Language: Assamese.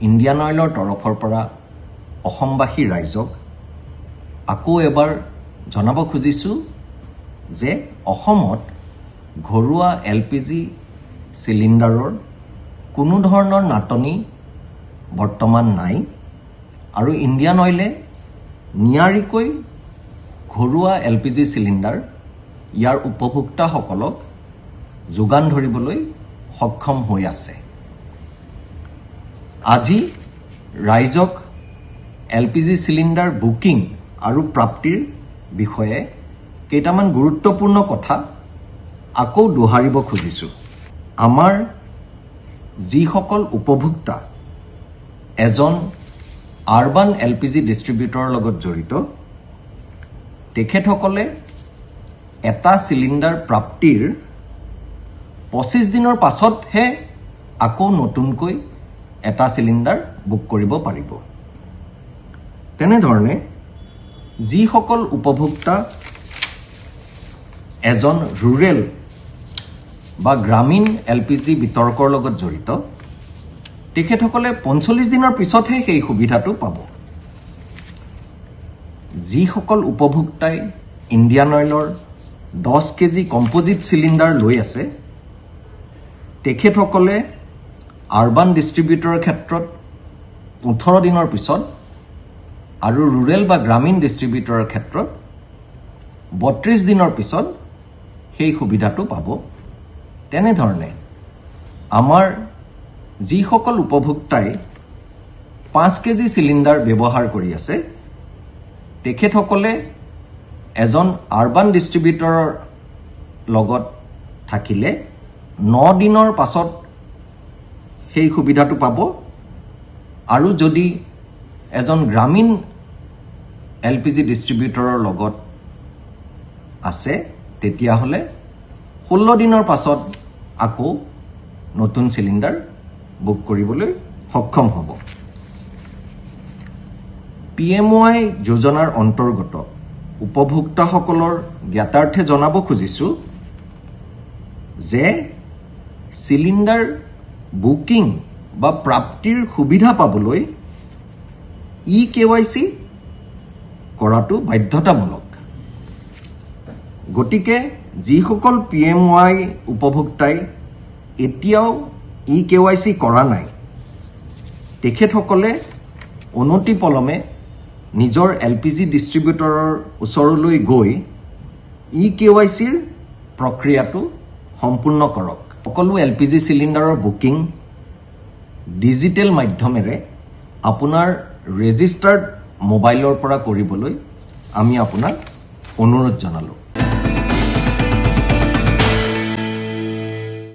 ইণ্ডিয়ান অইলৰ তৰফৰ পৰা অসমবাসী ৰাইজক আকৌ এবাৰ জনাব খুজিছোঁ যে অসমত ঘৰুৱা LPG চিলিণ্ডাৰৰ কোনো ধৰণৰ নাটনি বৰ্তমান নাই আৰু ইণ্ডিয়ান অইলে নিয়াৰিকৈ ঘৰুৱা LPG চিলিণ্ডাৰ ইয়াৰ উপভোক্তাসকলক যোগান ধৰিবলৈ সক্ষম হৈ আছে। আজি ৰাইজক LPG চিলিণ্ডাৰ বুকিং আৰু প্ৰাপ্তিৰ বিষয়ে কেইটামান গুৰুত্বপূৰ্ণ কথা আকৌ দোহাৰিব খুজিছোঁ। আমাৰ যিসকল উপভোক্তা এজন আৰবান LPG ডিষ্ট্ৰিবিউটৰৰ লগত জড়িত, তেখেতসকলে এটা চিলিণ্ডাৰ প্ৰাপ্তিৰ 25 দিনৰ পাছতহে আকৌ নতুনকৈ এটা চিলিণ্ডাৰ বুক কৰিব পাৰিব। তেনেধৰণে যিসকল উপভোক্তা এজন ৰুৰেল বা গ্ৰামীণ LPG বিতৰকৰ লগত জড়িত, তেখেতসকলে 45 দিনৰ পিছতহে সেই সুবিধাটো পাব। যিসকল উপভোক্তাই ইণ্ডিয়ান অইলৰ 10 কেজি কম্পজিট চিলিণ্ডাৰ লৈ আছে, তেখেতসকলে আৰবান ডিষ্ট্ৰিবিউটৰৰ ক্ষেত্ৰত 18 দিনৰ পিছত আৰু ৰুৰেল বা গ্ৰামীণ ডিষ্ট্ৰিবিউটৰৰ ক্ষেত্ৰত 32 দিনৰ পিছত সেই সুবিধাটো পাব। তেনেধৰণে আমাৰ যিসকল উপভোক্তাই 5 কেজি চিলিণ্ডাৰ ব্যৱহাৰ কৰি আছে, তেখেতসকলে এজন আৰবান ডিষ্ট্ৰিবিউটৰৰ লগত থাকিলে 9 দিনৰ পাছত সেই সুবিধাটো পাব আৰু যদি এজন গ্ৰামীণ LPG ডিষ্ট্ৰিবিউটৰৰ লগত আছে, তেতিয়াহ'লে 16 দিনৰ পাছত আকৌ নতুন চিলিণ্ডাৰ বুক কৰিবলৈ সক্ষম হ'ব। PMY যোজনাৰ অন্তৰ্গত উপভোক্তাসকলৰ জ্ঞাতাৰ্থে জনাব খুজিছোঁ যে চিলিণ্ডাৰ বুকিং বা প্ৰাপ্তিৰ সুবিধা পাবলৈ EKYC কৰাটো বাধ্যতামূলক। গতিকে যিসকল PMY উপভোক্তাই এতিয়াও EKYC কৰা নাই, তেখেতসকলে অনতিপলমে নিজৰ LPG ডিষ্ট্ৰিবিউটৰৰ ওচৰলৈ গৈ EKYCৰ প্ৰক্ৰিয়াটো সম্পূৰ্ণ কৰক। সকলো LPG চিলিণ্ডাৰৰ বুকিং ডিজিটেল মাধ্যমেৰে আপোনাৰ ৰেজিষ্টাৰ্ড মোবাইলৰ পৰা কৰিবলৈ আমি আপোনাক অনুৰোধ জনালোঁ।